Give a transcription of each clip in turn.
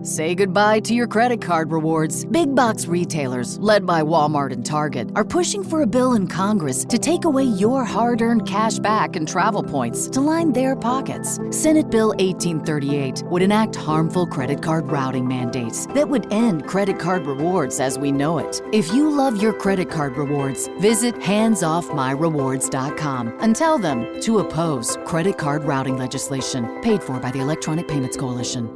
Say goodbye to your credit card rewards. Big box retailers, led by Walmart and Target, are pushing for a bill in Congress to take away your hard-earned cash back and travel points to line their pockets. Senate Bill 1838 would enact harmful credit card routing mandates that would end credit card rewards as we know it. If you love your credit card rewards, visit handsoffmyrewards.com and tell them to oppose credit card routing legislation paid for by the Electronic Payments Coalition.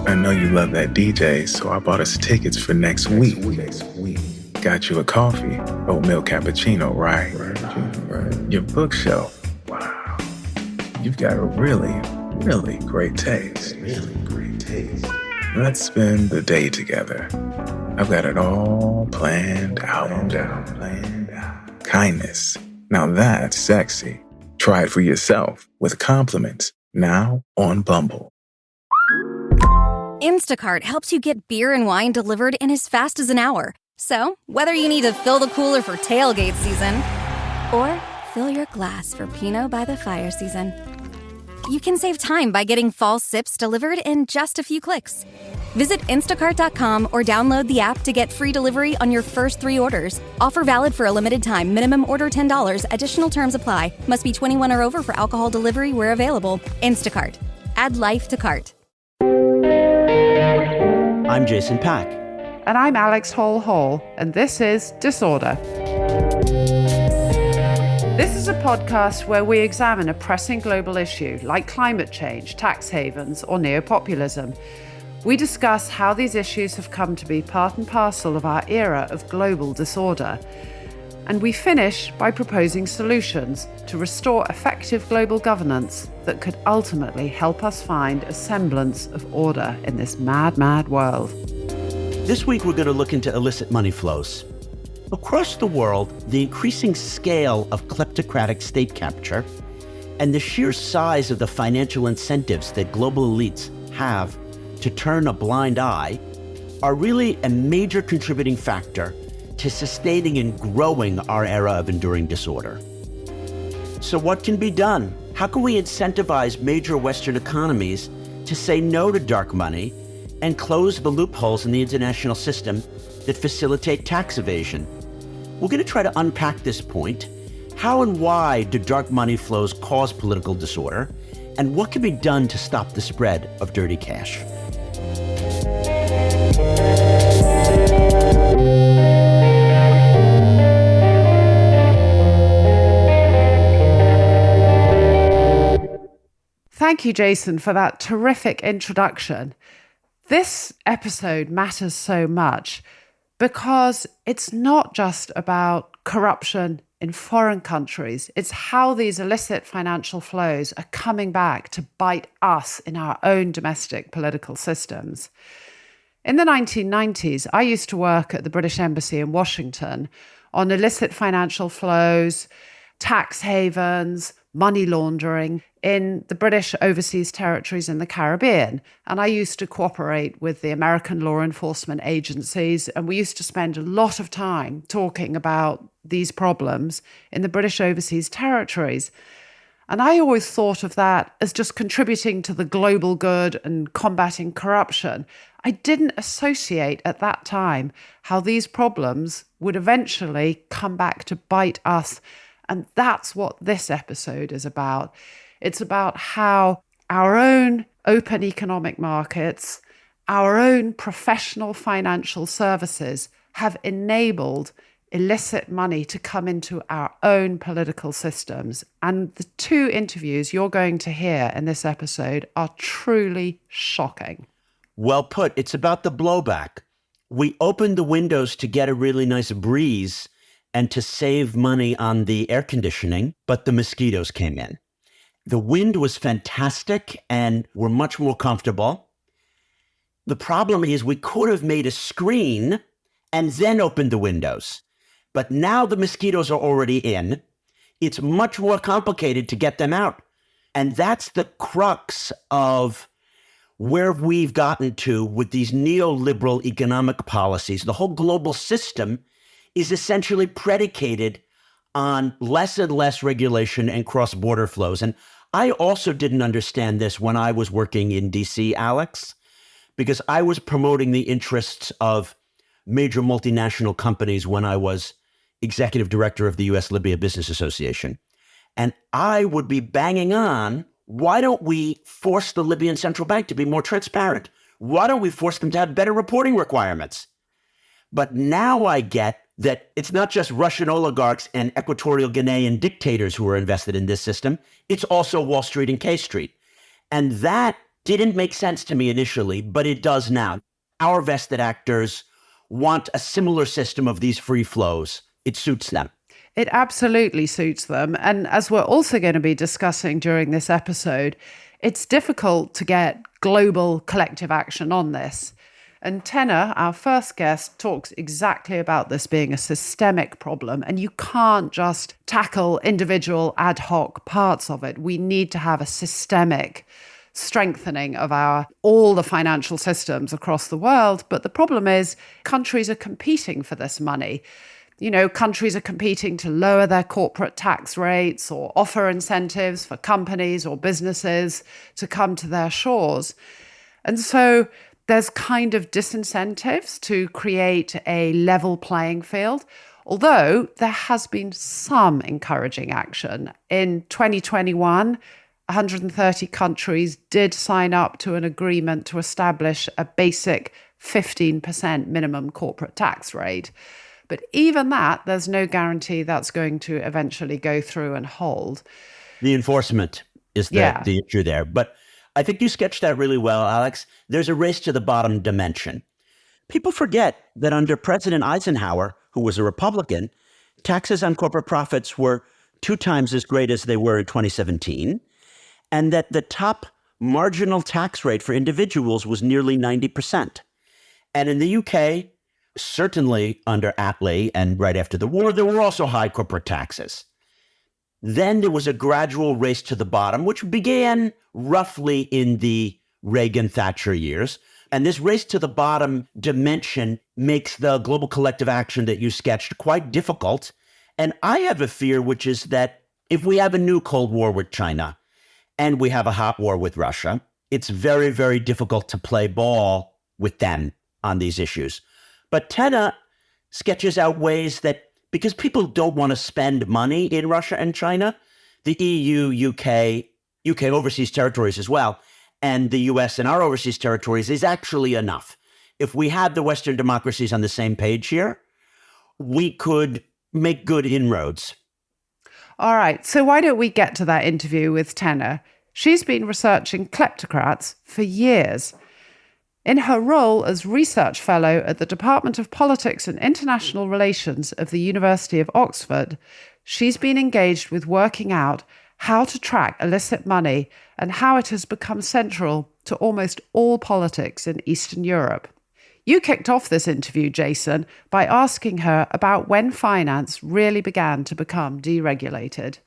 I know you love that DJ, so I bought us tickets for next week. Got you a coffee, oatmeal cappuccino, right? Your bookshelf. Wow. You've got a really, really great taste. Let's spend the day together. I've got it all planned out. Kindness. Now that's sexy. Try it for yourself with compliments. Now on Bumble. Instacart helps you get beer and wine delivered in as fast as an hour. So, whether you need to fill the cooler for tailgate season or fill your glass for Pinot by the fire season, you can save time by getting fall sips delivered in just a few clicks. Visit instacart.com or download the app to get free delivery on your first 3 orders. Offer valid for a limited time. Minimum order $10. Additional terms apply. Must be 21 or over for alcohol delivery where available. Instacart. Add life to cart. I'm Jason Pack. And I'm Alex Hall, and this is Disorder. This is a podcast where we examine a pressing global issue like climate change, tax havens, or neopopulism. We discuss how these issues have come to be part and parcel of our era of global disorder. And we finish by proposing solutions to restore effective global governance that could ultimately help us find a semblance of order in this mad, mad world. This week, we're going to look into illicit money flows. Across the world, the increasing scale of kleptocratic state capture and the sheer size of the financial incentives that global elites have to turn a blind eye are really a major contributing factor to sustaining and growing our era of enduring disorder. So what can be done? How can we incentivize major Western economies to say no to dark money and close the loopholes in the international system that facilitate tax evasion? We're going to try to unpack this point. How and why do dark money flows cause political disorder? And what can be done to stop the spread of dirty cash? Thank you, Jason, for that terrific introduction. This episode matters so much because it's not just about corruption in foreign countries. It's how these illicit financial flows are coming back to bite us in our own domestic political systems. In the 1990s, I used to work at the British Embassy in Washington on illicit financial flows, tax havens, money laundering in the British overseas territories in the Caribbean. And I used to cooperate with the American law enforcement agencies, and we used to spend a lot of time talking about these problems in the British overseas territories. And I always thought of that as just contributing to the global good and combating corruption. I didn't associate at that time how these problems would eventually come back to bite us. And that's what this episode is about. It's about how our own open economic markets, our own professional financial services have enabled illicit money to come into our own political systems. And the 2 interviews you're going to hear in this episode are truly shocking. Well put. It's about the blowback. We opened the windows to get a really nice breeze and to save money on the air conditioning, but the mosquitoes came in. The wind was fantastic and we're much more comfortable. The problem is we could have made a screen and then opened the windows. But now the mosquitoes are already in. It's much more complicated to get them out. And that's the crux of where we've gotten to with these neoliberal economic policies. The whole global system is essentially predicated on less and less regulation and cross-border flows. And I also didn't understand this when I was working in DC, Alex, because I was promoting the interests of major multinational companies when I was executive director of the U.S. Libya Business Association. And I would be banging on, why don't we force the Libyan central bank to be more transparent? Why don't we force them to have better reporting requirements? But now I get that it's not just Russian oligarchs and Equatorial Guinean dictators who are invested in this system. It's also Wall Street and K Street. And that didn't make sense to me initially, but it does now. Our vested actors want a similar system of these free flows. It suits them. It absolutely suits them. And as we're also going to be discussing during this episode, it's difficult to get global collective action on this. And Tena, our first guest, talks exactly about this being a systemic problem. And you can't just tackle individual ad hoc parts of it. We need to have a systemic strengthening of all the financial systems across the world. But the problem is countries are competing for this money. You know, countries are competing to lower their corporate tax rates or offer incentives for companies or businesses to come to their shores. And so there's kind of disincentives to create a level playing field, although there has been some encouraging action. In 2021, 130 countries did sign up to an agreement to establish a basic 15% minimum corporate tax rate. But even that, there's no guarantee that's going to eventually go through and hold. The enforcement is the issue there. But I think you sketched that really well, Alex. There's a race to the bottom dimension. People forget that under President Eisenhower, who was a Republican, taxes on corporate profits were 2 times as great as they were in 2017, and that the top marginal tax rate for individuals was nearly 90%. And in the UK, certainly under Attlee and right after the war, there were also high corporate taxes. Then there was a gradual race to the bottom, which began roughly in the Reagan-Thatcher years. And this race to the bottom dimension makes the global collective action that you sketched quite difficult. And I have a fear, which is that if we have a new Cold War with China and we have a hot war with Russia, it's very, very difficult to play ball with them on these issues. But Tena sketches out ways that, because people don't want to spend money in Russia and China, the EU, UK overseas territories as well, and the US and our overseas territories is actually enough. If we had the Western democracies on the same page here, we could make good inroads. All right, so why don't we get to that interview with Tena? She's been researching kleptocrats for years. In her role as research fellow at the Department of Politics and International Relations of the University of Oxford, she's been engaged with working out how to track illicit money and how it has become central to almost all politics in Eastern Europe. You kicked off this interview, Jason, by asking her about when finance really began to become deregulated.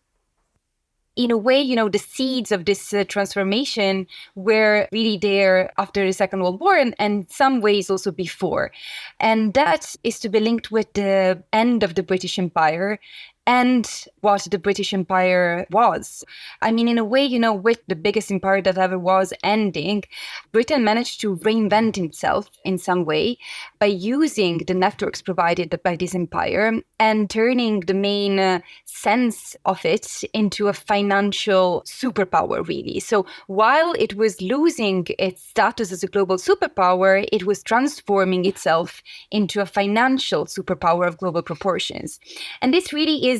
In a way, the seeds of this transformation were really there after the Second World War and in some ways also before. And that is to be linked with the end of the British Empire and what the British Empire was. I mean, in a way, with the biggest empire that ever was ending, Britain managed to reinvent itself in some way by using the networks provided by this empire and turning the main sense of it into a financial superpower, really. So while it was losing its status as a global superpower, it was transforming itself into a financial superpower of global proportions. And this really is,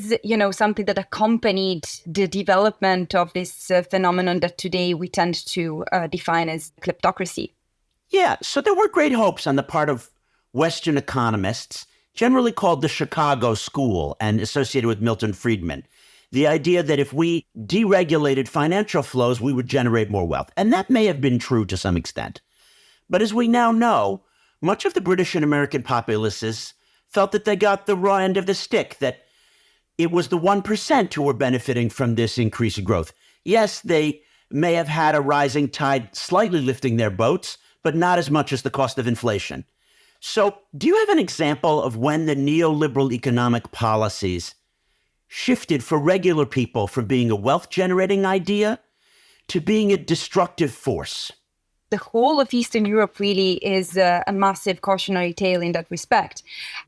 something that accompanied the development of this phenomenon that today we tend to define as kleptocracy. Yeah, so there were great hopes on the part of Western economists, generally called the Chicago School and associated with Milton Friedman. The idea that if we deregulated financial flows, we would generate more wealth. And that may have been true to some extent. But as we now know, much of the British and American populaces felt that they got the raw end of the stick, that it was the 1% who were benefiting from this increased growth. Yes, they may have had a rising tide slightly lifting their boats, but not as much as the cost of inflation. So do you have an example of when the neoliberal economic policies shifted for regular people from being a wealth-generating idea to being a destructive force? The whole of Eastern Europe really is a massive cautionary tale in that respect.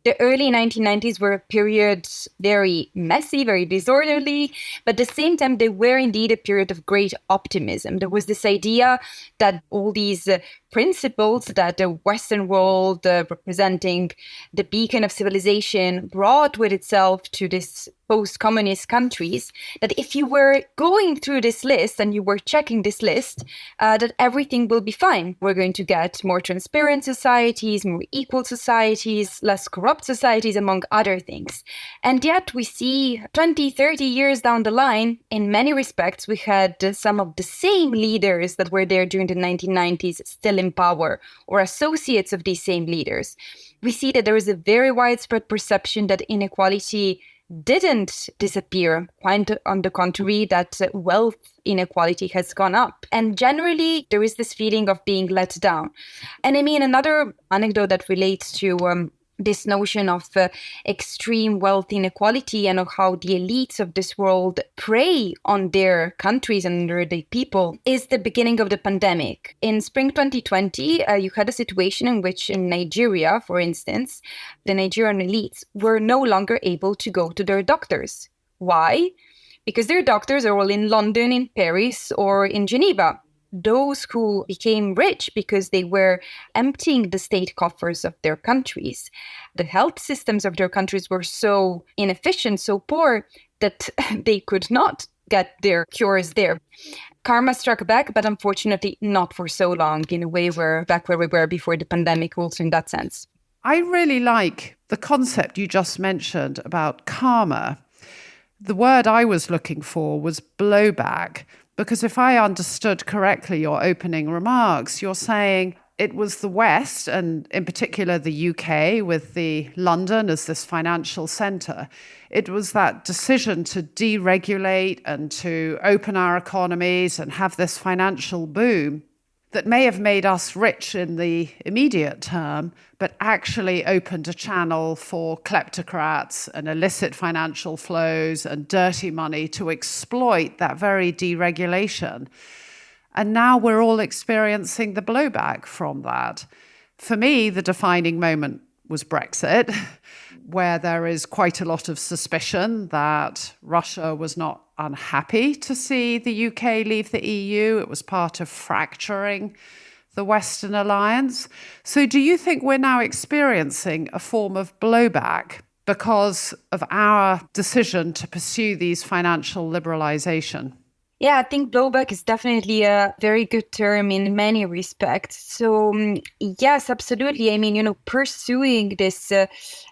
The early 1990s were a period very messy, very disorderly, but at the same time, they were indeed a period of great optimism. There was this idea that all these principles that the Western world, representing the beacon of civilization, brought with itself to this post-communist countries, that if you were going through this list and you were checking this list, that everything will be fine. We're going to get more transparent societies, more equal societies, less corrupt societies, among other things. And yet we see 20, 30 years down the line, in many respects, we had some of the same leaders that were there during the 1990s still in power, or associates of these same leaders. We see that there is a very widespread perception that inequality didn't disappear. Quite on the contrary, that wealth inequality has gone up. And generally, there is this feeling of being let down. And I mean, another anecdote that relates to this notion of extreme wealth inequality and of how the elites of this world prey on their countries and their people is the beginning of the pandemic. In spring 2020, you had a situation in which in Nigeria, for instance, the Nigerian elites were no longer able to go to their doctors. Why? Because their doctors are all in London, in Paris, or in Geneva. Those who became rich because they were emptying the state coffers of their countries. The health systems of their countries were so inefficient, so poor, that they could not get their cures there. Karma struck back, but unfortunately not for so long. In a way, we're back where we were before the pandemic, also in that sense. I really like the concept you just mentioned about karma. The word I was looking for was blowback. Because if I understood correctly your opening remarks, you're saying it was the West, and in particular the UK, with the London as this financial centre. It was that decision to deregulate and to open our economies and have this financial boom that may have made us rich in the immediate term, but actually opened a channel for kleptocrats and illicit financial flows and dirty money to exploit that very deregulation. And now we're all experiencing the blowback from that. For me, the defining moment was Brexit, where there is quite a lot of suspicion that Russia was not unhappy to see the UK leave the EU. It was part of fracturing the Western alliance. So do you think we're now experiencing a form of blowback because of our decision to pursue these financial liberalization? Yeah, I think blowback is definitely a very good term in many respects. So yes, absolutely. I mean, pursuing this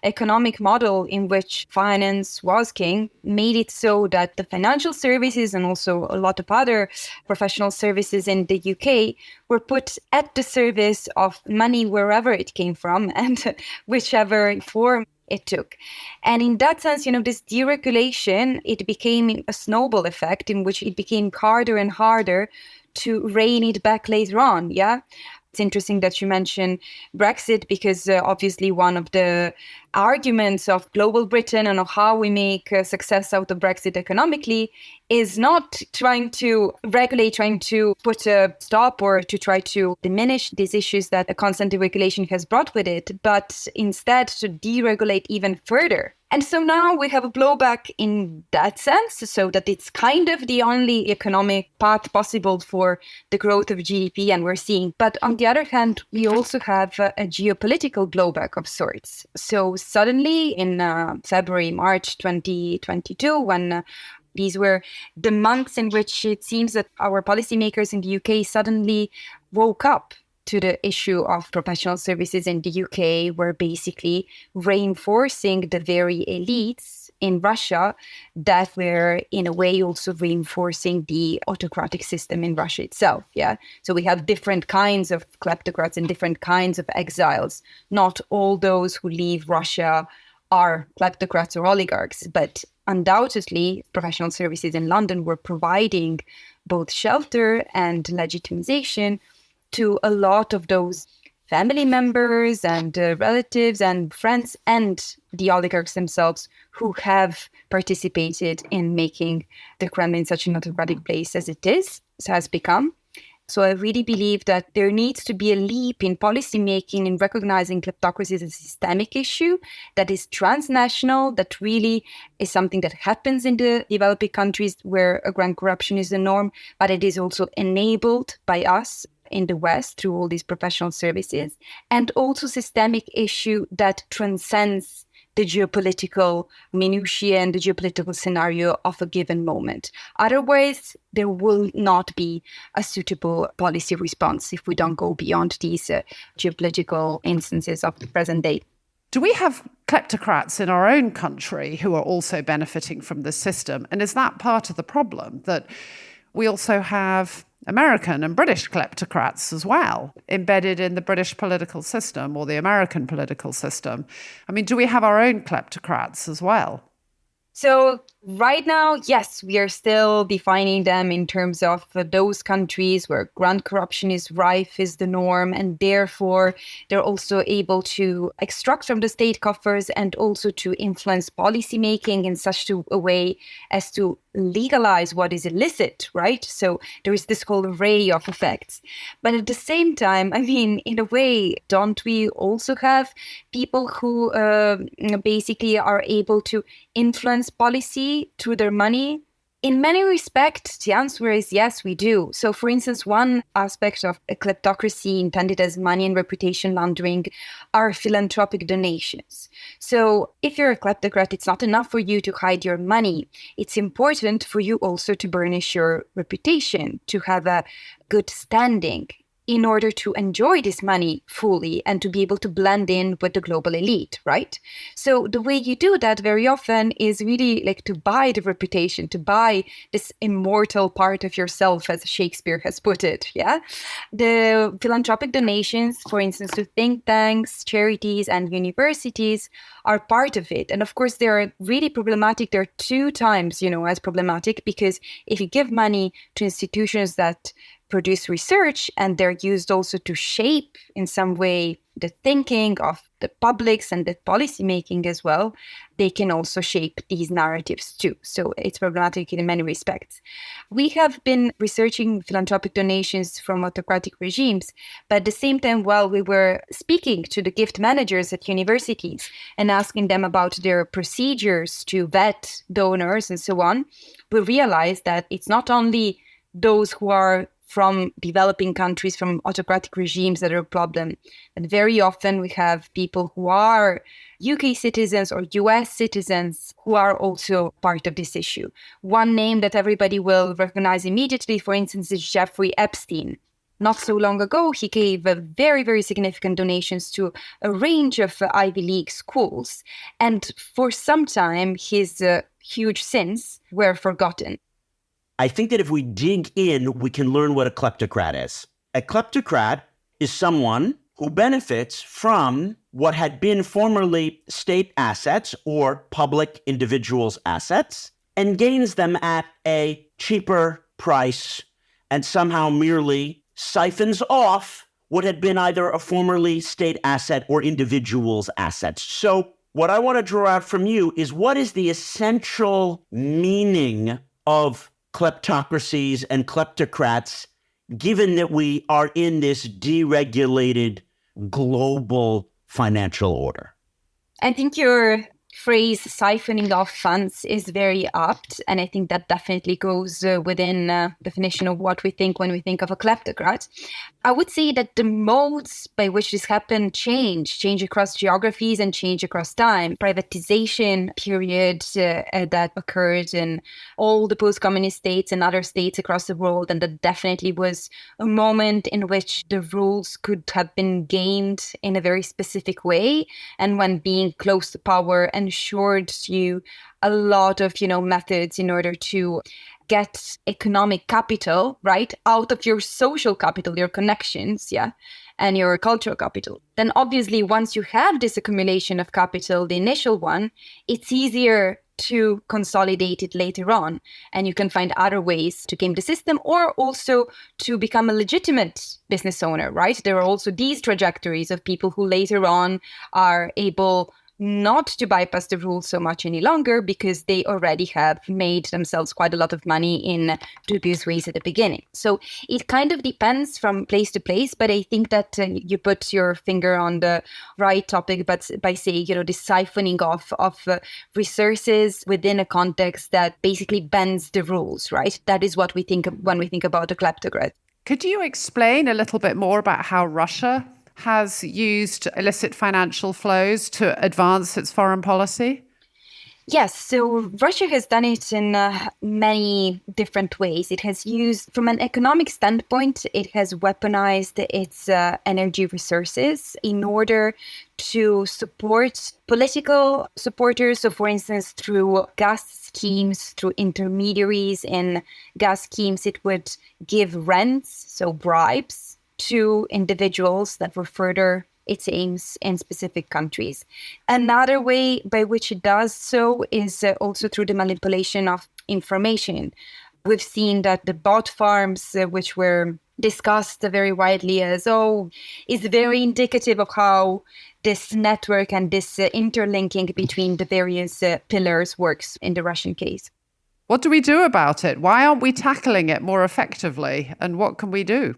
economic model in which finance was king made it so that the financial services and also a lot of other professional services in the UK were put at the service of money wherever it came from and whichever form it took. And in that sense, this deregulation, it became a snowball effect in which it became harder and harder to rein it back later on. Yeah. It's interesting that you mentioned Brexit because obviously one of the arguments of global Britain and of how we make success out of Brexit economically is not trying to regulate, trying to put a stop or to try to diminish these issues that a constant deregulation has brought with it, but instead to deregulate even further. And so now we have a blowback in that sense, so that it's kind of the only economic path possible for the growth of GDP, and we're seeing. But on the other hand, we also have a geopolitical blowback of sorts. So suddenly in February, March 2022, when these were the months in which it seems that our policymakers in the UK suddenly woke up to the issue of professional services in the UK, were basically reinforcing the very elites in Russia that were in a way also reinforcing the autocratic system in Russia itself. Yeah. So we have different kinds of kleptocrats and different kinds of exiles. Not all those who leave Russia are kleptocrats or oligarchs, but undoubtedly professional services in London were providing both shelter and legitimization to a lot of those family members and relatives and friends and the oligarchs themselves who have participated in making the Kremlin such an autocratic place as it is. has become. So I really believe that there needs to be a leap in policymaking in recognizing kleptocracy as a systemic issue that is transnational, that really is something that happens in the developing countries where grand corruption is the norm, but it is also enabled by us in the West through all these professional services, and also systemic issue that transcends the geopolitical minutiae and the geopolitical scenario of a given moment. Otherwise, there will not be a suitable policy response if we don't go beyond these geopolitical instances of the present day. Do we have kleptocrats in our own country who are also benefiting from this system? And is that part of the problem, that we also have American and British kleptocrats as well, embedded in the British political system or the American political system? I mean, do we have our own kleptocrats as well? So right now, yes, we are still defining them in terms of those countries where grand corruption is rife, is the norm, and therefore they're also able to extract from the state coffers and also to influence policymaking in such a way as to legalize what is illicit, right? So there is this whole array of effects. But at the same time, I mean, in a way, don't we also have people who basically are able to influence policy through their money? In many respects, the answer is yes, we do. So, for instance, one aspect of a kleptocracy intended as money and reputation laundering are philanthropic donations. So, if you're a kleptocrat, it's not enough for you to hide your money. It's important for you also to burnish your reputation, to have a good standing in order to enjoy this money fully and to be able to blend in with the global elite, right? So the way you do that very often is really like to buy the reputation, to buy this immortal part of yourself, as Shakespeare has put it, yeah? The philanthropic donations, for instance, to think tanks, charities, and universities are part of it. And of course, they're really problematic. They're 2 times, as problematic, because if you give money to institutions that produce research and they're used also to shape in some way the thinking of the publics and the policy making as well, they can also shape these narratives too. So it's problematic in many respects. We have been researching philanthropic donations from autocratic regimes, but at the same time, while we were speaking to the gift managers at universities and asking them about their procedures to vet donors and so on, we realized that it's not only those who are from developing countries, from autocratic regimes that are a problem. And very often we have people who are UK citizens or US citizens who are also part of this issue. One name that everybody will recognize immediately, for instance, is Jeffrey Epstein. Not so long ago, he gave very, very significant donations to a range of Ivy League schools. And for some time, his huge sins were forgotten. I think that if we dig in, we can learn what a kleptocrat is. A kleptocrat is someone who benefits from what had been formerly state assets or public individuals' assets and gains them at a cheaper price and somehow merely siphons off what had been either a formerly state asset or individual's assets. So what I want to draw out from you is, what is the essential meaning of kleptocracies and kleptocrats, given that we are in this deregulated global financial order? I think your phrase siphoning off funds is very apt, and I think that definitely goes within definition of what we think when we think of a kleptocrat. I would say that the modes by which this happened change across geographies and change across time. Privatization period that occurred in all the post-communist states and other states across the world, and that definitely was a moment in which the rules could have been gained in a very specific way, and when being close to power ensured you a lot of methods in order to get economic capital, right, out of your social capital, your connections, and your cultural capital. Then obviously, once you have this accumulation of capital, the initial one, it's easier to consolidate it later on. And you can find other ways to game the system, or also to become a legitimate business owner, right? There are also these trajectories of people who later on are able not to bypass the rules so much any longer because they already have made themselves quite a lot of money in dubious ways at the beginning. So it kind of depends from place to place, but I think that you put your finger on the right topic, but by saying, the siphoning off of resources within a context that basically bends the rules, right? That is what we think when we think about a kleptocrat. Could you explain a little bit more about how Russia has used illicit financial flows to advance its foreign policy? Yes, so Russia has done it in many different ways. It has used, from an economic standpoint, it has weaponized its energy resources in order to support political supporters. So, for instance, through gas schemes, through intermediaries in gas schemes, it would give rents, so bribes, to individuals that were further its aims in specific countries. Another way by which it does so is also through the manipulation of information. We've seen that the bot farms, which were discussed very widely as, is very indicative of how this network and this interlinking between the various pillars works in the Russian case. What do we do about it? Why aren't we tackling it more effectively? And what can we do?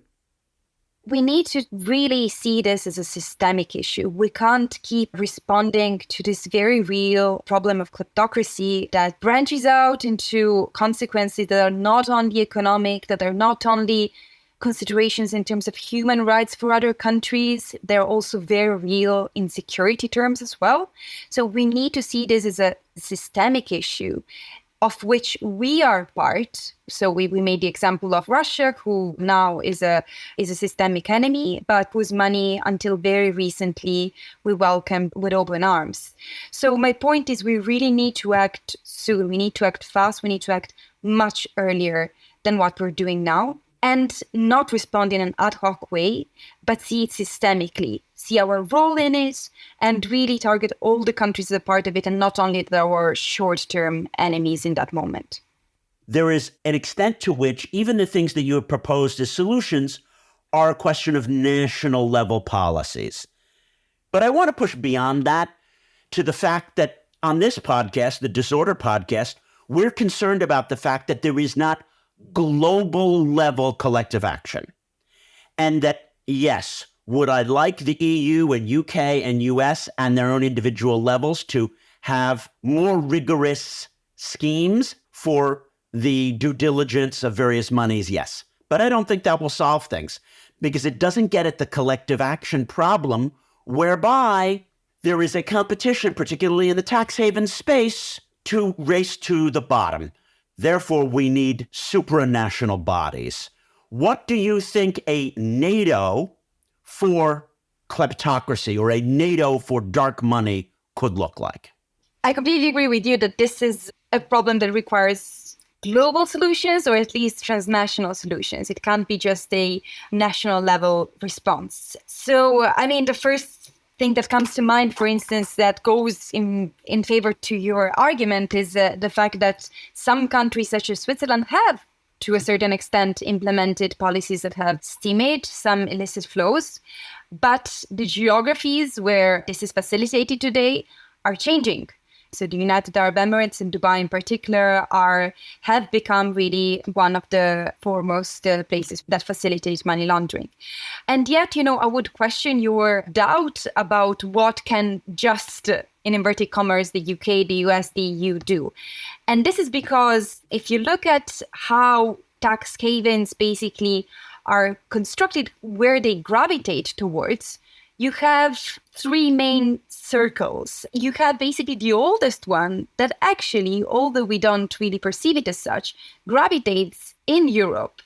We need to really see this as a systemic issue. We can't keep responding to this very real problem of kleptocracy that branches out into consequences that are not only economic, that are not only considerations in terms of human rights for other countries. They're also very real in security terms as well. So we need to see this as a systemic issue of which we are part. So we made the example of Russia, who now is a systemic enemy, but whose money until very recently we welcomed with open arms. So my point is we really need to act soon. We need to act fast. We need to act much earlier than what we're doing now, and not respond in an ad hoc way, but see it systemically, see our role in it, and really target all the countries as a part of it, and not only our short-term enemies in that moment. There is an extent to which even the things that you have proposed as solutions are a question of national level policies. But I want to push beyond that to the fact that on this podcast, the Disorder Podcast, we're concerned about the fact that there is not global level collective action. And that, yes, would I like the EU and UK and US and their own individual levels to have more rigorous schemes for the due diligence of various monies? Yes. But I don't think that will solve things, because it doesn't get at the collective action problem whereby there is a competition, particularly in the tax haven space, to race to the bottom. Therefore, we need supranational bodies. What do you think a NATO for kleptocracy or a NATO for dark money could look like? I completely agree with you that this is a problem that requires global solutions, or at least transnational solutions. It can't be just a national level response. So, the first thing that comes to mind, for instance, that goes in favor to your argument is the fact that some countries such as Switzerland have, to a certain extent, implemented policies that have stymied some illicit flows. But the geographies where this is facilitated today are changing. So the United Arab Emirates and Dubai in particular have become really one of the foremost places that facilitate money laundering. And yet, I would question your doubt about what can just, in inverted commas, the UK, the US, the EU do. And this is because if you look at how tax havens basically are constructed, where they gravitate towards, you have three main circles. You have basically the oldest one that actually, although we don't really perceive it as such, gravitates in Europe.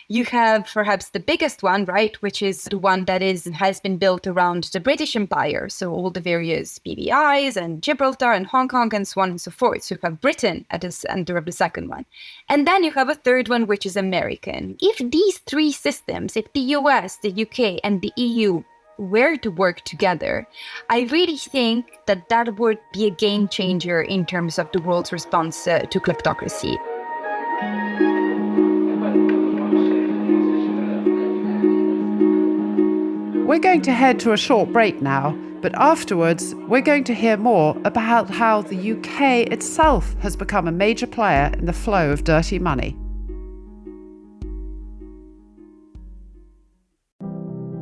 You have perhaps the biggest one, right, which is the one that has been built around the British Empire. So all the various BVIs and Gibraltar and Hong Kong and so on and so forth. So you have Britain at the center of the second one. And then you have a third one, which is American. If these three systems, if the US, the UK, and the EU were to work together, I really think that would be a game changer in terms of the world's response to kleptocracy. We're going to head to a short break now, but afterwards, we're going to hear more about how the UK itself has become a major player in the flow of dirty money.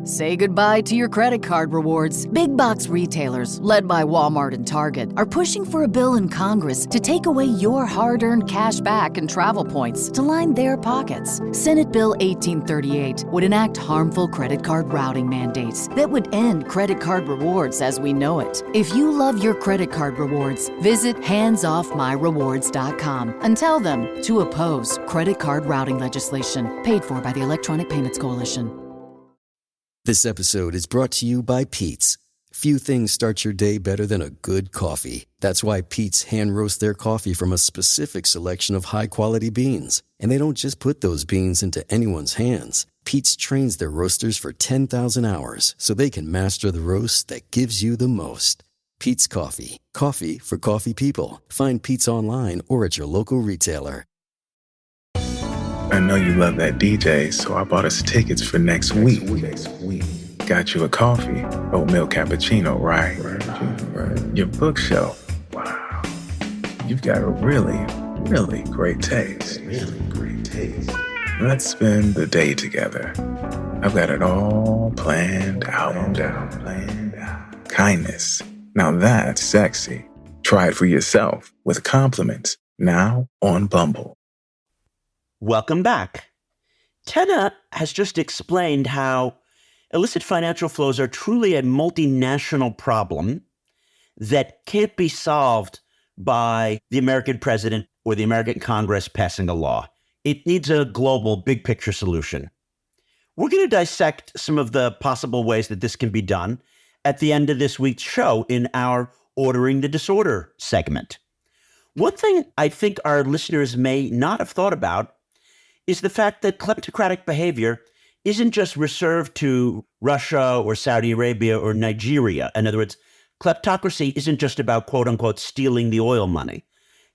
Say goodbye to your credit card rewards. Big box retailers, led by Walmart and Target, are pushing for a bill in Congress to take away your hard-earned cash back and travel points to line their pockets. Senate Bill 1838 would enact harmful credit card routing mandates that would end credit card rewards as we know it. If you love your credit card rewards, visit handsoffmyrewards.com and tell them to oppose credit card routing legislation paid for by the Electronic Payments Coalition. This episode is brought to you by Pete's. Few things start your day better than a good coffee. That's why Pete's hand roast their coffee from a specific selection of high-quality beans. And they don't just put those beans into anyone's hands. Pete's trains their roasters for 10,000 hours so they can master the roast that gives you the most. Pete's Coffee. Coffee for coffee people. Find Pete's online or at your local retailer. I know you love that DJ, so I bought us tickets for next week. Got you a coffee, oatmeal cappuccino, right? Your bookshelf. Wow. You've got a really, really great taste. Let's spend the day together. I've got it all planned out. Kindness. Now that's sexy. Try it for yourself with compliments. Now on Bumble. Welcome back. Tena has just explained how illicit financial flows are truly a multinational problem that can't be solved by the American president or the American Congress passing a law. It needs a global, big picture solution. We're going to dissect some of the possible ways that this can be done at the end of this week's show in our Ordering the Disorder segment. One thing I think our listeners may not have thought about is the fact that kleptocratic behavior isn't just reserved to Russia or Saudi Arabia or Nigeria. In other words, kleptocracy isn't just about, quote unquote, stealing the oil money.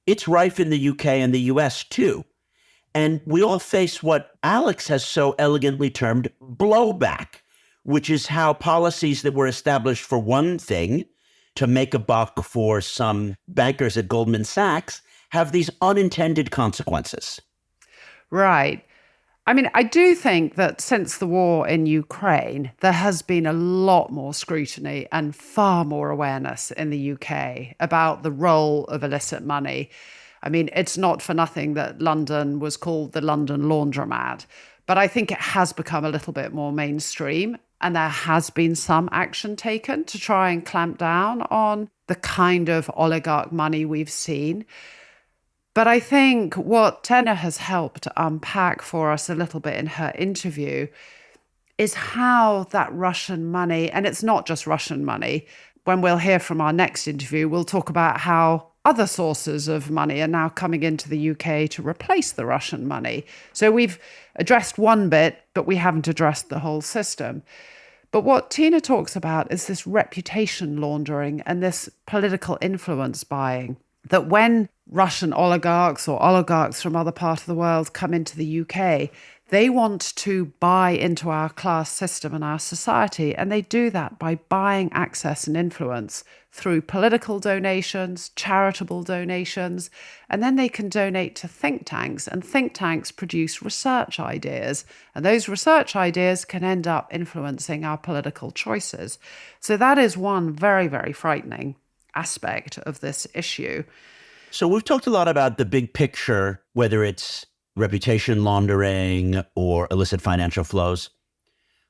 It's rife in the UK and the US too. And we all face what Alex has so elegantly termed blowback, which is how policies that were established for one thing, to make a buck for some bankers at Goldman Sachs, have these unintended consequences. Right. I mean, I do think that since the war in Ukraine, there has been a lot more scrutiny and far more awareness in the UK about the role of illicit money. I mean, it's not for nothing that London was called the London laundromat, but I think it has become a little bit more mainstream, and there has been some action taken to try and clamp down on the kind of oligarch money we've seen. But I think what Tena has helped unpack for us a little bit in her interview is how that Russian money, and it's not just Russian money, when we'll hear from our next interview, we'll talk about how other sources of money are now coming into the UK to replace the Russian money. So we've addressed one bit, but we haven't addressed the whole system. But what Tena talks about is this reputation laundering and this political influence buying, that when Russian oligarchs or oligarchs from other parts of the world come into the UK, they want to buy into our class system and our society. And they do that by buying access and influence through political donations, charitable donations, and then they can donate to think tanks, and think tanks produce research ideas. And those research ideas can end up influencing our political choices. So that is one very, very frightening aspect of this issue. So we've talked a lot about the big picture, whether it's reputation laundering or illicit financial flows.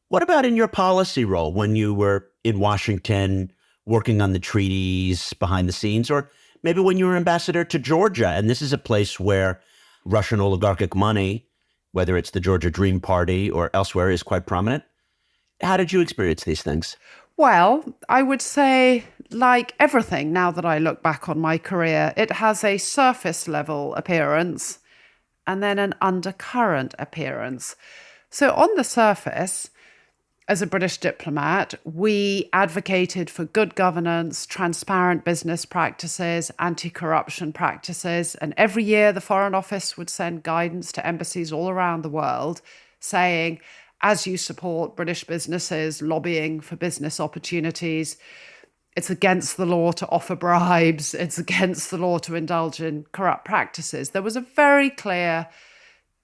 What about in your policy role when you were in Washington working on the treaties behind the scenes, or maybe when you were ambassador to Georgia? And this is a place where Russian oligarchic money, whether it's the Georgia Dream Party or elsewhere, is quite prominent. How did you experience these things? Well, I would say, like everything, now that I look back on my career, it has a surface level appearance and then an undercurrent appearance. So on the surface, as a British diplomat, we advocated for good governance, transparent business practices, anti-corruption practices. And every year, the Foreign Office would send guidance to embassies all around the world saying, as you support British businesses lobbying for business opportunities, it's against the law to offer bribes. It's against the law to indulge in corrupt practices. There was a very clear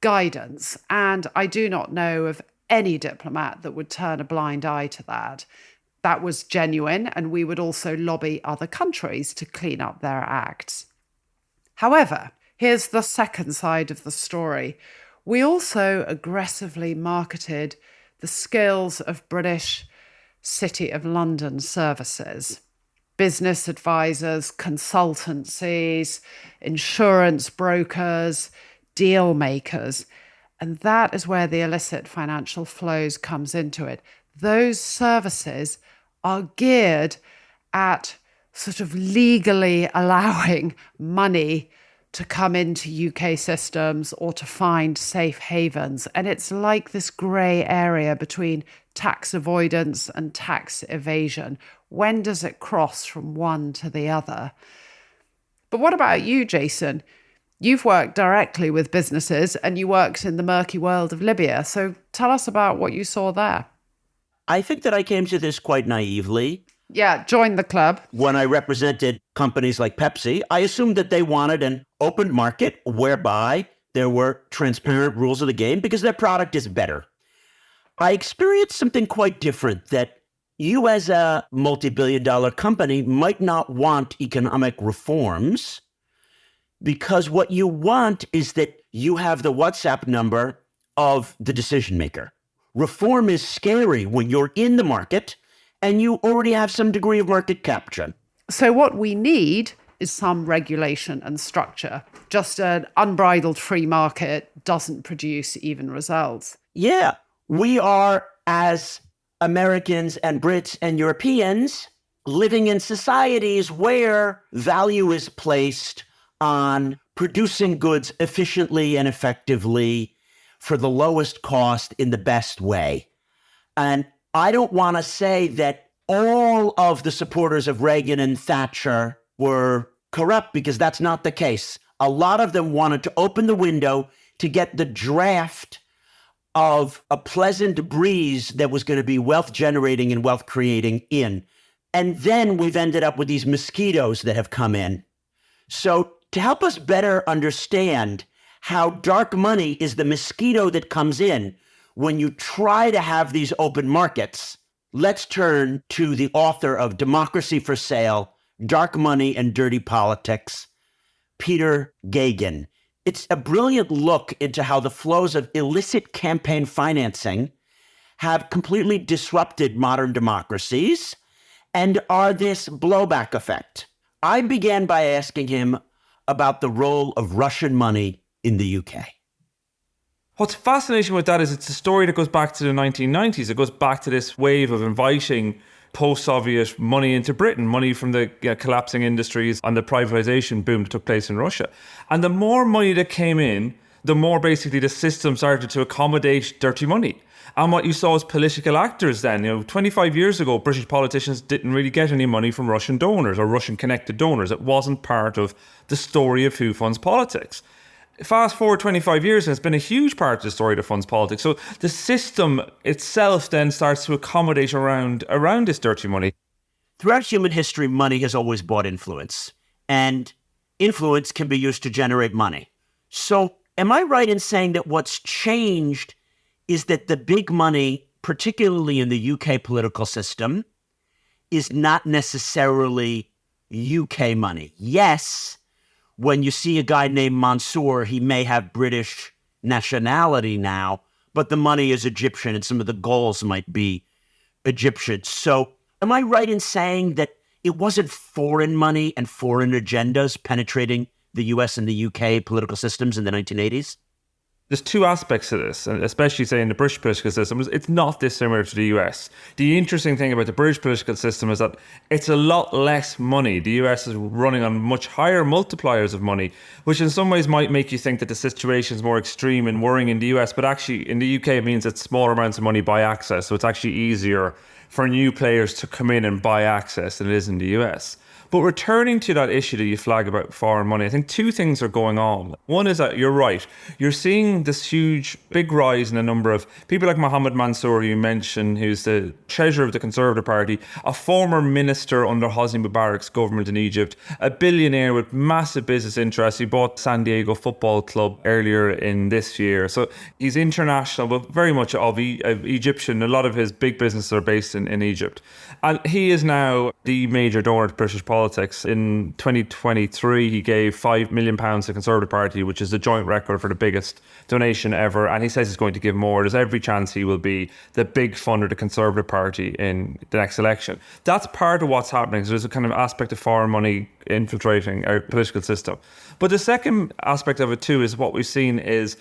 guidance, and I do not know of any diplomat that would turn a blind eye to that. That was genuine, and we would also lobby other countries to clean up their acts. However, here's the second side of the story. We also aggressively marketed the skills of British City of London services. Business advisors, consultancies, insurance brokers, deal makers. And that is where the illicit financial flows comes into it. Those services are geared at sort of legally allowing money to come into UK systems or to find safe havens. And it's like this grey area between tax avoidance and tax evasion. When does it cross from one to the other? But what about you, Jason? You've worked directly with businesses and you worked in the murky world of Libya. So tell us about what you saw there. I think that I came to this quite naively. Yeah, join the club. When I represented companies like Pepsi, I assumed that they wanted an open market whereby there were transparent rules of the game because their product is better. I experienced something quite different, that you as a multi-billion-dollar company might not want economic reforms because what you want is that you have the WhatsApp number of the decision maker. Reform is scary when you're in the market and you already have some degree of market capture. So what we need is some regulation and structure. Just an unbridled free market doesn't produce even results. Yeah, we are, as Americans and Brits and Europeans, living in societies where value is placed on producing goods efficiently and effectively for the lowest cost in the best way. And I don't want to say that all of the supporters of Reagan and Thatcher were corrupt, because that's not the case. A lot of them wanted to open the window to get the draft of a pleasant breeze that was going to be wealth generating and wealth creating in. And then we've ended up with these mosquitoes that have come in. So to help us better understand how dark money is the mosquito that comes in when you try to have these open markets, let's turn to the author of Democracy for Sale, Dark Money and Dirty Politics, Peter Geoghegan. It's a brilliant look into how the flows of illicit campaign financing have completely disrupted modern democracies and are this blowback effect. I began by asking him about the role of Russian money in the UK. What's fascinating with that is it's a story that goes back to the 1990s. It goes back to this wave of inviting post-Soviet money into Britain, money from the collapsing industries and the privatization boom that took place in Russia. And the more money that came in, the more basically the system started to accommodate dirty money. And what you saw as political actors then, 25 years ago, British politicians didn't really get any money from Russian donors or Russian-connected donors. It wasn't part of the story of who funds politics. Fast forward 25 years and it's been a huge part of the story that funds politics. So the system itself then starts to accommodate around this dirty money. Throughout human history, money has always bought influence, and influence can be used to generate money. So am I right in saying that what's changed is that the big money, particularly in the UK political system, is not necessarily UK money? Yes, when you see a guy named Mansour, he may have British nationality now, but the money is Egyptian and some of the goals might be Egyptian. So am I right in saying that it wasn't foreign money and foreign agendas penetrating the US and the UK political systems in the 1980s? There's two aspects to this, and especially say in the British political system, it's not dissimilar to the US. The interesting thing about the British political system is that it's a lot less money. The US is running on much higher multipliers of money, which in some ways might make you think that the situation is more extreme and worrying in the US, but actually in the UK it means it's smaller amounts of money by access, so it's actually easier for new players to come in and buy access than it is in the US. But returning to that issue that you flag about foreign money, I think two things are going on. One is that you're right. You're seeing this huge, big rise in the number of people like Mohammed Mansour, you mentioned, who's the treasurer of the Conservative Party, a former minister under Hosni Mubarak's government in Egypt, a billionaire with massive business interests. He bought San Diego Football Club earlier in this year. So he's international, but very much of Egyptian. A lot of his big businesses are based in Egypt. And he is now the major donor to British politics. In 2023, he gave £5 million to the Conservative Party, which is the joint record for the biggest donation ever. And he says he's going to give more. There's every chance he will be the big funder of the Conservative Party in the next election. That's part of what's happening. So there's a kind of aspect of foreign money infiltrating our political system. But the second aspect of it too is what we've seen is,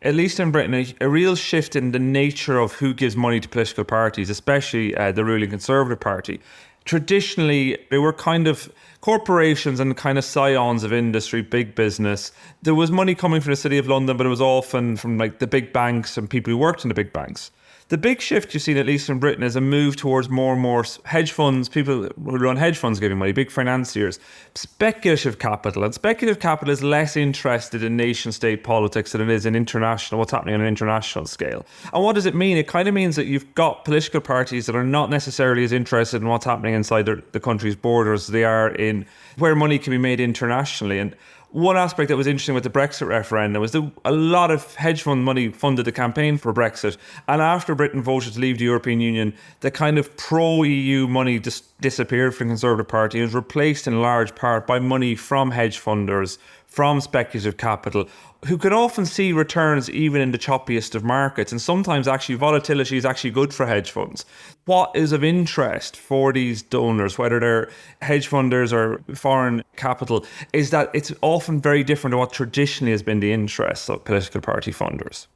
at least in Britain, a real shift in the nature of who gives money to political parties, especially the ruling Conservative Party. Traditionally, they were kind of corporations and kind of scions of industry, big business. There was money coming from the City of London, but it was often from like the big banks and people who worked in the big banks. The big shift you've seen, at least in Britain, is a move towards more and more hedge funds, people who run hedge funds giving money, big financiers, speculative capital. And speculative capital is less interested in nation state politics than it is in international, what's happening on an international scale. And what does it mean? It kind of means that you've got political parties that are not necessarily as interested in what's happening inside the country's borders as they are in where money can be made internationally. And one aspect that was interesting with the Brexit referendum was that a lot of hedge fund money funded the campaign for Brexit. And after Britain voted to leave the European Union, the kind of pro-EU money just disappeared from the Conservative Party and was replaced in large part by money from hedge funders, from speculative capital, who can often see returns even in the choppiest of markets. And sometimes actually volatility is actually good for hedge funds. What is of interest for these donors, whether they're hedge funders or foreign capital, is that it's often very different to what traditionally has been the interests of political party funders.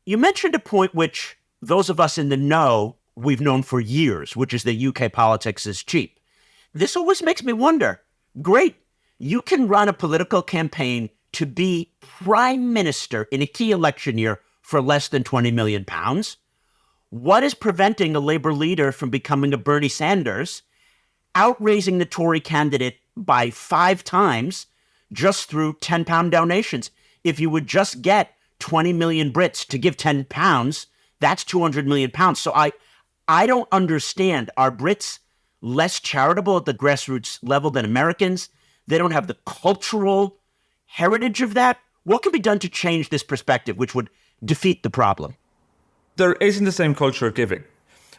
You mentioned a point which those of us in the know, we've known for years, which is that UK politics is cheap. This always makes me wonder, great, you can run a political campaign to be prime minister in a key election year for less than £20 million. What is preventing a Labour leader from becoming a Bernie Sanders, outraising the Tory candidate by 5 times just through £10 donations? If you would just get 20 million Brits to give £10, that's £200 million. So I don't understand. Are Brits less charitable at the grassroots level than Americans? They don't have the cultural heritage of that. What can be done to change this perspective, which would defeat the problem? There isn't the same culture of giving.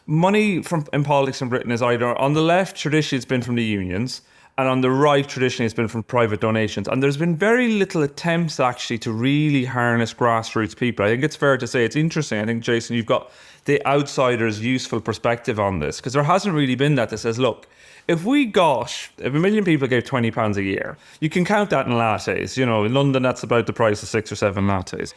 Money in politics in Britain is either on the left, traditionally it's been from the unions, and on the right, traditionally it's been from private donations. And there's been very little attempts actually to really harness grassroots people. I think it's fair to say it's interesting. I think, Jason, you've got the outsider's useful perspective on this, because there hasn't really been that says, look, if a million people gave £20 a year, you can count that in lattes. You know, in London, that's about the price of 6 or 7 lattes.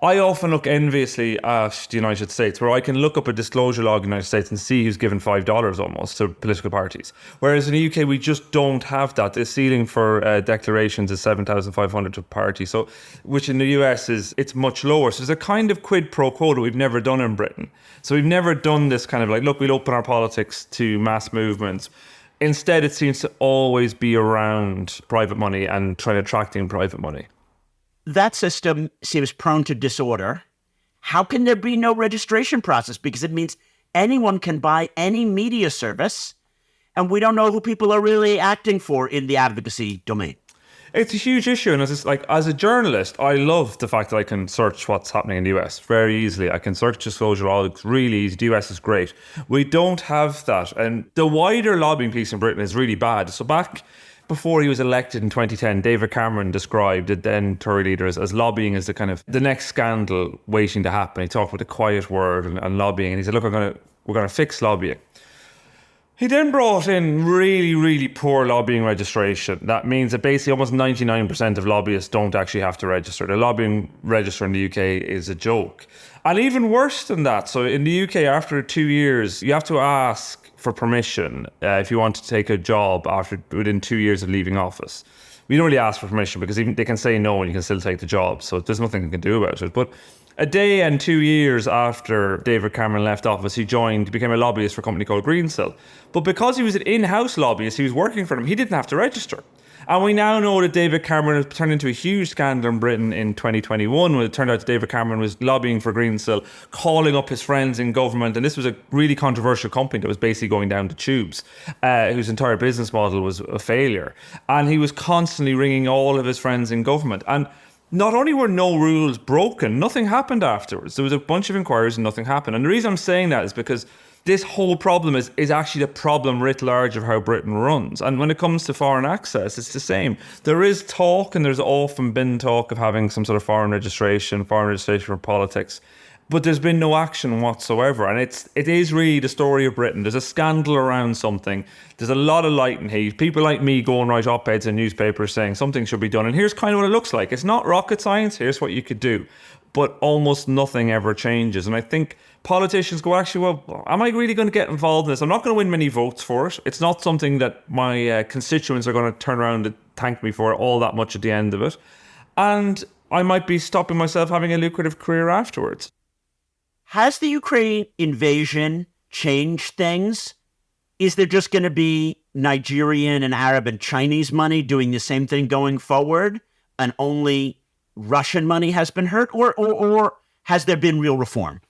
I often look enviously at the United States, where I can look up a disclosure log in the United States and see who's given $5 almost to political parties. Whereas in the UK, we just don't have that. The ceiling for declarations is $7,500 to party, so which in the US it's much lower. So there's a kind of quid pro quo that we've never done in Britain. So we've never done this kind of like, look, we'll open our politics to mass movements. Instead, it seems to always be around private money and trying to attract in private money. That system seems prone to disorder. How can there be no registration process? Because it means anyone can buy any media service, and we don't know who people are really acting for in the advocacy domain. It's a huge issue, and as a journalist, I love the fact that I can search what's happening in the US very easily. I can search disclosure logs really easy. The US is great. We don't have that, and the wider lobbying piece in Britain is really bad. So back before he was elected in 2010, David Cameron described the then Tory leader as lobbying as the next scandal waiting to happen. He talked about the quiet word and lobbying, and he said, look, we're going to fix lobbying. He then brought in really, really poor lobbying registration. That means that basically almost 99% of lobbyists don't actually have to register. The lobbying register in the UK is a joke. And even worse than that, so in the UK, after 2 years, you have to ask for permission if you want to take a job within 2 years of leaving office. we don't really ask for permission because even they can say no and you can still take the job. So there's nothing you can do about it. But a day and 2 years after David Cameron left office, he became a lobbyist for a company called Greensill. But because he was an in-house lobbyist, he was working for them, he didn't have to register. And we now know that David Cameron has turned into a huge scandal in Britain in 2021 when it turned out that David Cameron was lobbying for Greensill, calling up his friends in government. And this was a really controversial company that was basically going down the tubes, whose entire business model was a failure. And he was constantly ringing all of his friends in government. And not only were no rules broken, nothing happened afterwards. There was a bunch of inquiries and nothing happened. And the reason I'm saying that is because this whole problem is actually the problem writ large of how Britain runs. And when it comes to foreign access, it's the same. There is talk, and there's often been talk of having some sort of foreign registration for politics. But there's been no action whatsoever. And it is really the story of Britain. There's a scandal around something. There's a lot of light and heat. People like me go and write op-eds in newspapers saying something should be done. And here's kind of what it looks like. It's not rocket science. Here's what you could do. But almost nothing ever changes. And I think politicians go, actually, well, am I really going to get involved in this? I'm not going to win many votes for it. It's not something that my constituents are going to turn around and thank me for all that much at the end of it. And I might be stopping myself having a lucrative career afterwards. Has the Ukraine invasion changed things? Is there just going to be Nigerian and Arab and Chinese money doing the same thing going forward, and only Russian money has been hurt? Or has there been real reform?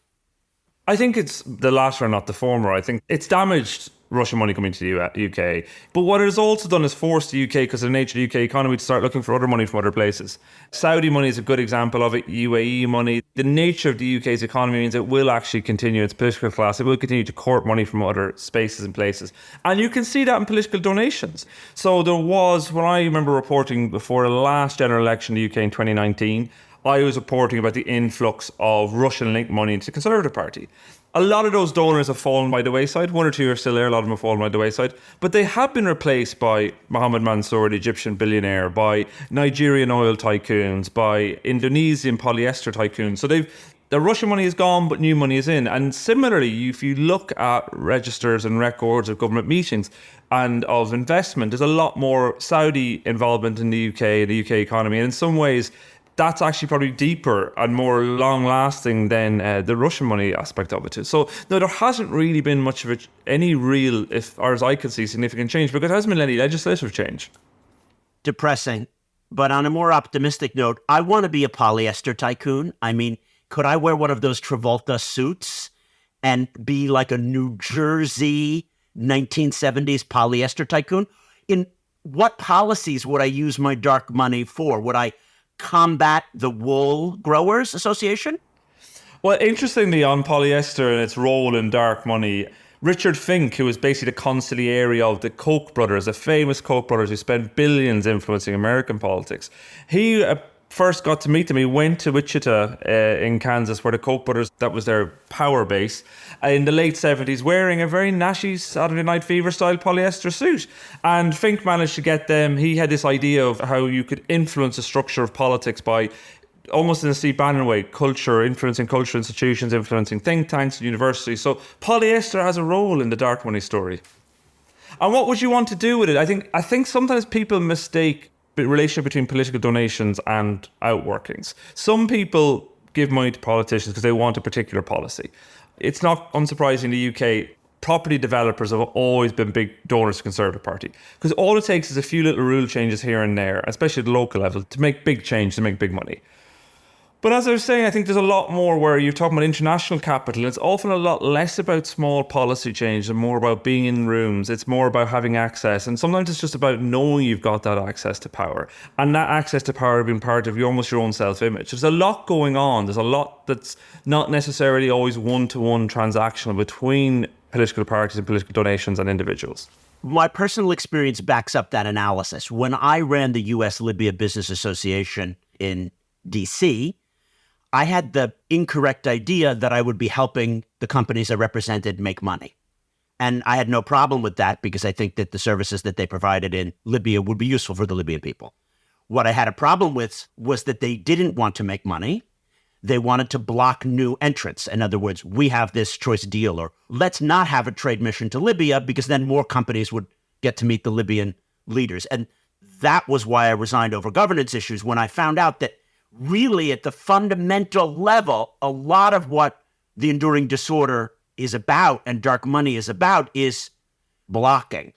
I think it's the latter, not the former. I think it's damaged Russian money coming to the UK. But what it has also done is forced the UK, because of the nature of the UK economy, to start looking for other money from other places. Saudi money is a good example of it, UAE money. The nature of the UK's economy means it will actually continue its political class. It will continue to court money from other spaces and places. And you can see that in political donations. So there was, when I remember reporting before the last general election in the UK in 2019, I was reporting about the influx of Russian-linked money into the Conservative Party. A lot of those donors have fallen by the wayside. One or two are still there. A lot of them have fallen by the wayside. But they have been replaced by Mohammed Mansour, the Egyptian billionaire, by Nigerian oil tycoons, by Indonesian polyester tycoons. So the Russian money is gone, but new money is in. And similarly, if you look at registers and records of government meetings and of investment, there's a lot more Saudi involvement in the UK economy. And in some ways, that's actually probably deeper and more long-lasting than the Russian money aspect of it is. So, no, there hasn't really been much of any real, or as I can see, significant change, because there hasn't been any legislative change. Depressing. But on a more optimistic note, I want to be a polyester tycoon. I mean, could I wear one of those Travolta suits and be like a New Jersey 1970s polyester tycoon? In what policies would I use my dark money for? Would I combat the Wool Growers Association? Well, interestingly, on polyester and its role in dark money, Richard Fink, who was basically the consigliere of the Koch brothers, the famous Koch brothers who spent billions influencing American politics, he first got to meet them. He went to Wichita in Kansas, where the Koch brothers, that was their power base, in the late 70s, wearing a very nashy Saturday Night Fever style polyester suit. And Fink managed to get them. He had this idea of how you could influence the structure of politics by, almost in a Steve Bannon way, influencing culture institutions, influencing think tanks and universities. So polyester has a role in the dark money story. And what would you want to do with it? I think sometimes people mistake the relationship between political donations and outworkings. Some people give money to politicians because they want a particular policy. It's not unsurprising in the UK, property developers have always been big donors to the Conservative Party, because all it takes is a few little rule changes here and there, especially at the local level, to make big change, to make big money. But as I was saying, I think there's a lot more where you're talking about international capital. It's often a lot less about small policy change and more about being in rooms. It's more about having access. And sometimes it's just about knowing you've got that access to power. And that access to power being part of almost your own self-image. There's a lot going on. There's a lot that's not necessarily always one-to-one transactional between political parties and political donations and individuals. My personal experience backs up that analysis. When I ran the U.S. Libya Business Association in D.C., I had the incorrect idea that I would be helping the companies I represented make money. And I had no problem with that because I think that the services that they provided in Libya would be useful for the Libyan people. What I had a problem with was that they didn't want to make money. They wanted to block new entrants. In other words, we have this choice deal, or let's not have a trade mission to Libya because then more companies would get to meet the Libyan leaders. And that was why I resigned over governance issues, when I found out that really at the fundamental level, a lot of what the enduring disorder is about and dark money is about is blocking.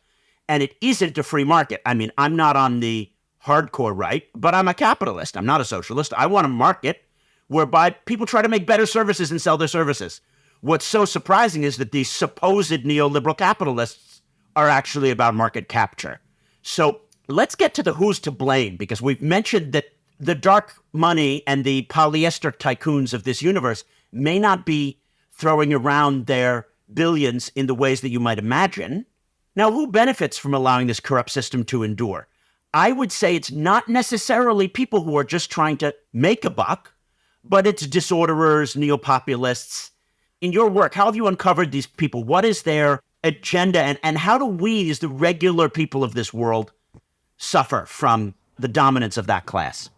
And it isn't a free market. I mean, I'm not on the hardcore right, but I'm a capitalist. I'm not a socialist. I want a market whereby people try to make better services and sell their services. What's so surprising is that these supposed neoliberal capitalists are actually about market capture. So let's get to the who's to blame, because we've mentioned that the dark money and the polyester tycoons of this universe may not be throwing around their billions in the ways that you might imagine. Now, who benefits from allowing this corrupt system to endure? I would say it's not necessarily people who are just trying to make a buck, but it's disorderers, neopopulists. In your work, how have you uncovered these people? What is their agenda? And how do we, as the regular people of this world, suffer from the dominance of that class?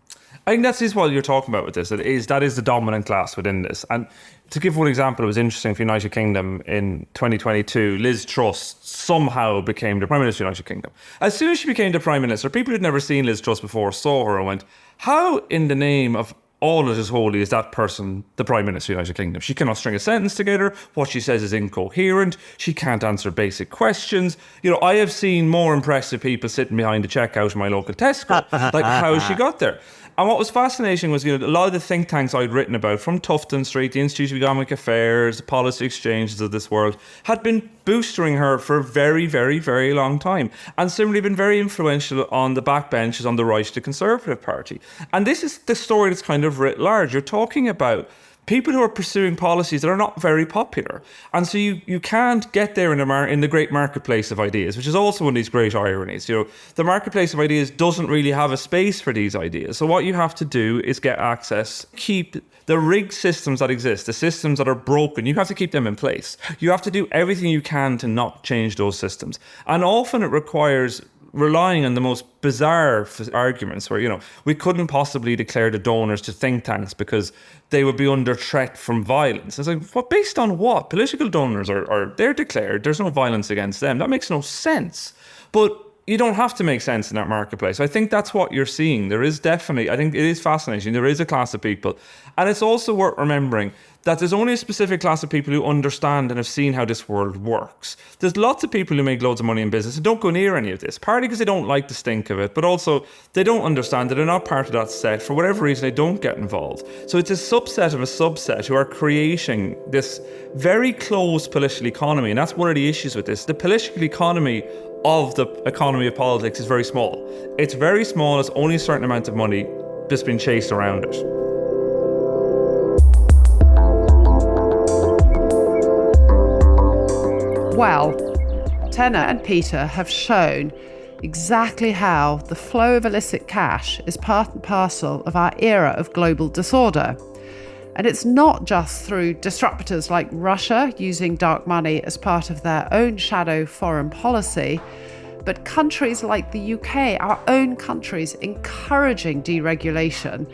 I think that is what you're talking about with this. That is the dominant class within this. And to give one example, it was interesting for the United Kingdom in 2022, Liz Truss somehow became the Prime Minister of the United Kingdom. As soon as she became the Prime Minister, people who'd never seen Liz Truss before saw her and went, how in the name of all that is holy is that person the Prime Minister of the United Kingdom? She cannot string a sentence together. What she says is incoherent. She can't answer basic questions. You know, I have seen more impressive people sitting behind the checkout in my local Tesco. Like, how she got there? And what was fascinating was, you know, a lot of the think tanks I'd written about, from Tufton Street, the Institute of Economic Affairs, the policy exchanges of this world, had been boostering her for a very, very, very long time. And similarly been very influential on the backbenches on the right of the Conservative Party. And this is the story that's kind of writ large. You're talking about people who are pursuing policies that are not very popular. And so you can't get there in the great marketplace of ideas, which is also one of these great ironies. You know, the marketplace of ideas doesn't really have a space for these ideas. So what you have to do is get access, keep the rigged systems that exist, the systems that are broken, you have to keep them in place. You have to do everything you can to not change those systems. And often it requires relying on the most bizarre arguments where, you know, we couldn't possibly declare the donors to think tanks because they would be under threat from violence. It's like, what, based on what? Political donors they're declared, there's no violence against them. That makes no sense. But you don't have to make sense in that marketplace. I think that's what you're seeing. There is definitely, I think it is fascinating. There is a class of people. And it's also worth remembering that there's only a specific class of people who understand and have seen how this world works. There's lots of people who make loads of money in business and don't go near any of this, partly because they don't like the stink of it, but also they don't understand that they're not part of that set. For whatever reason, they don't get involved. So it's a subset of a subset who are creating this very closed political economy. And that's one of the issues with this. The political economy of the economy of politics is very small. It's very small. It's only a certain amount of money that's been chased around it. Well, Tena and Peter have shown exactly how the flow of illicit cash is part and parcel of our era of global disorder. And it's not just through disruptors like Russia using dark money as part of their own shadow foreign policy, but countries like the UK, our own countries, encouraging deregulation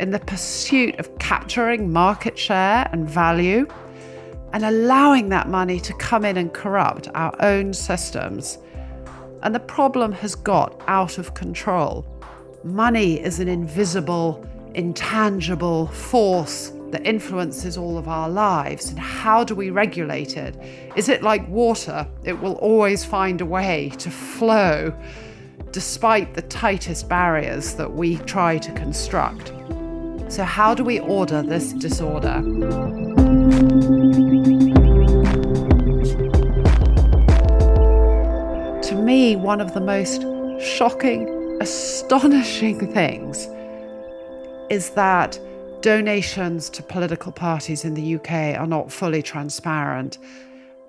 in the pursuit of capturing market share and value, and allowing that money to come in and corrupt our own systems. And the problem has got out of control. Money is an invisible, intangible force that influences all of our lives. And how do we regulate it? Is it like water? It will always find a way to flow, despite the tightest barriers that we try to construct. So how do we order this disorder? To me, one of the most shocking, astonishing things is that donations to political parties in the UK are not fully transparent.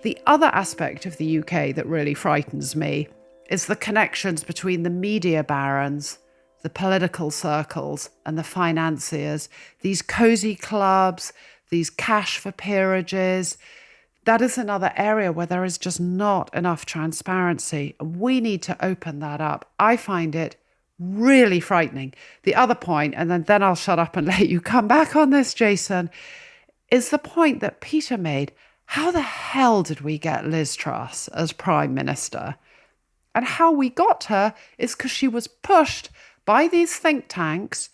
The other aspect of the UK that really frightens me is the connections between the media barons, the political circles, and the financiers. These cozy clubs, these cash for peerages. That is another area where there is just not enough transparency. We need to open that up. I find it really frightening. The other point, and then I'll shut up and let you come back on this, Jason, is the point that Peter made. How the hell did we get Liz Truss as Prime Minister? And how we got her is because she was pushed by these think tanks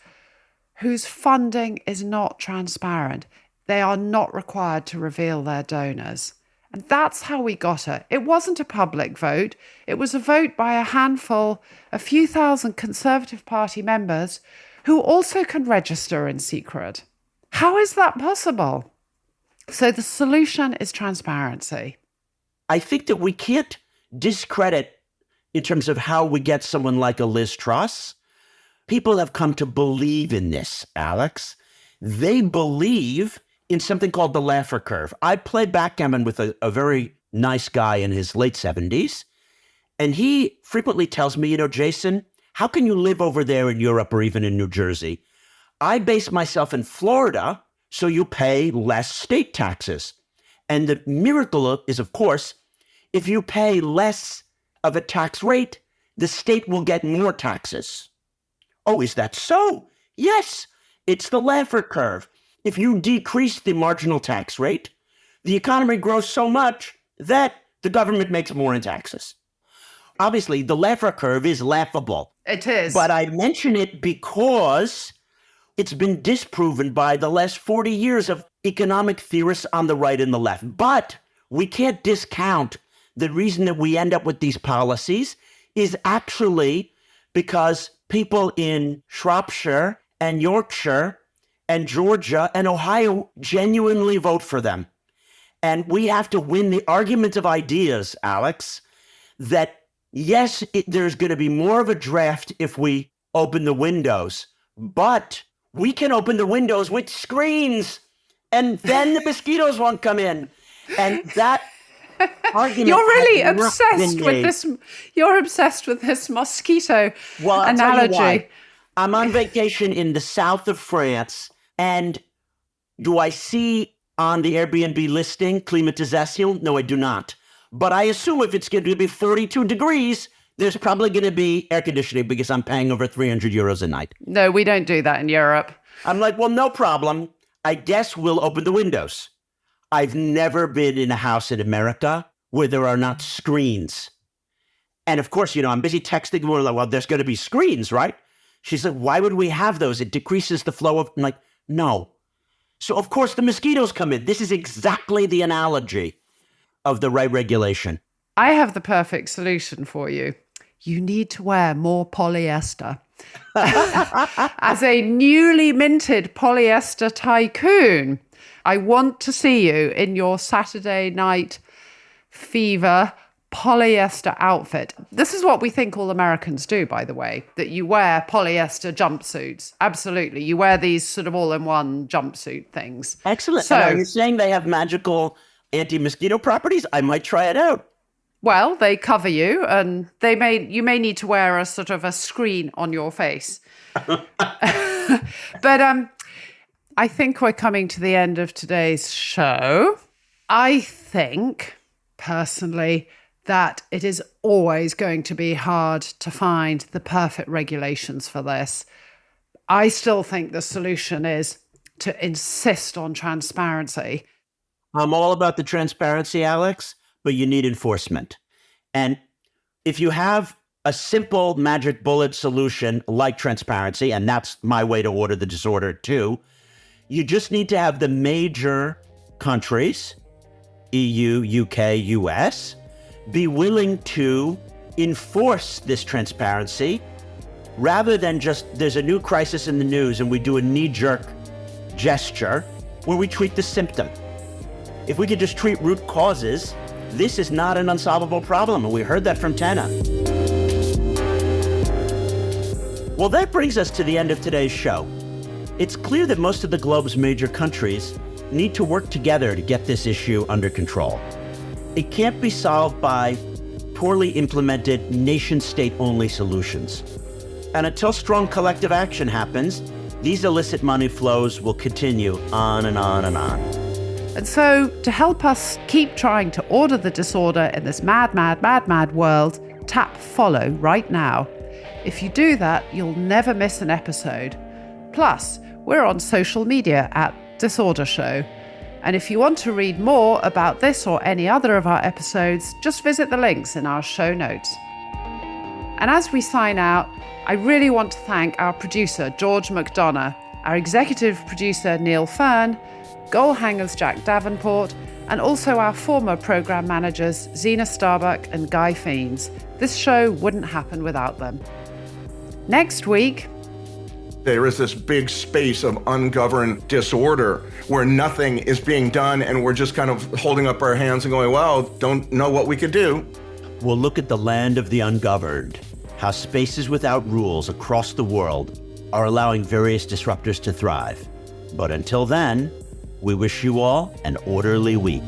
whose funding is not transparent. They are not required to reveal their donors. And that's how we got her. It wasn't a public vote. It was a vote by a few thousand Conservative Party members who also can register in secret. How is that possible? So the solution is transparency. I think that we can't discredit in terms of how we get someone like a Liz Truss. People have come to believe in this, Alex. They believe in something called the Laffer curve. I played backgammon with a very nice guy in his late 70s, and he frequently tells me, Jason, how can you live over there in Europe or even in New Jersey? I base myself in Florida, so you pay less state taxes. And the miracle is, of course, if you pay less of a tax rate, the state will get more taxes. Oh, is that so? Yes, it's the Laffer curve. If you decrease the marginal tax rate, the economy grows so much that the government makes more in taxes. Obviously, the Laffer curve is laughable. It is. But I mention it because it's been disproven by the last 40 years of economic theorists on the right and the left. But we can't discount the reason that we end up with these policies is actually because people in Shropshire and Yorkshire and Georgia and Ohio genuinely vote for them. And we have to win the argument of ideas, Alex, that yes, there's going to be more of a draft if we open the windows, but we can open the windows with screens and then the mosquitoes won't come in. And that argument You're really obsessed with this. You're obsessed with this mosquito analogy. I'm on vacation in the south of France, and do I see on the Airbnb listing climatisation? No, I do not. But I assume if it's going to be 42 degrees, there's probably going to be air conditioning because I'm paying over 300 euros a night. No, we don't do that in Europe. I'm like, well, no problem. I guess we'll open the windows. I've never been in a house in America where there are not screens. And of course, I'm busy texting. We're like, well, there's going to be screens, right? She's like, why would we have those? It decreases the flow of, I'm like, no. So of course the mosquitoes come in. This is exactly the analogy of the right regulation. I have the perfect solution for you. You need to wear more polyester. As a newly minted polyester tycoon, I want to see you in your Saturday night fever polyester outfit. This is what we think all Americans do, by the way, that you wear polyester jumpsuits. Absolutely. You wear these sort of all-in-one jumpsuit things. Excellent. So, and are you saying they have magical anti-mosquito properties? I might try it out. Well, they cover you, and you may need to wear a sort of a screen on your face. But I think we're coming to the end of today's show. I think, personally, that it is always going to be hard to find the perfect regulations for this. I still think the solution is to insist on transparency. I'm all about the transparency, Alex, but you need enforcement. And if you have a simple magic bullet solution like transparency, and that's my way to order the disorder too, you just need to have the major countries, EU, UK, US, be willing to enforce this transparency rather than just there's a new crisis in the news and we do a knee-jerk gesture where we treat the symptom. If we could just treat root causes, this is not an unsolvable problem, and we heard that from Tena. Well, that brings us to the end of today's show. It's clear that most of the globe's major countries need to work together to get this issue under control. It can't be solved by poorly implemented nation-state-only solutions. And until strong collective action happens, these illicit money flows will continue on and on and on. And so, to help us keep trying to order the disorder in this mad, mad, mad, mad world, tap follow right now. If you do that, you'll never miss an episode. Plus, we're on social media at Disorder Show. And if you want to read more about this or any other of our episodes, just visit the links in our show notes. And as we sign out, I really want to thank our producer, George McDonough, our executive producer, Neil Fern, Goal Hangers Jack Davenport, and also our former programme managers, Zena Starbuck and Guy Fiennes. This show wouldn't happen without them. Next week, there is this big space of ungoverned disorder where nothing is being done and we're just kind of holding up our hands and going, well, don't know what we could do. We'll look at the land of the ungoverned, how spaces without rules across the world are allowing various disruptors to thrive. But until then, we wish you all an orderly week.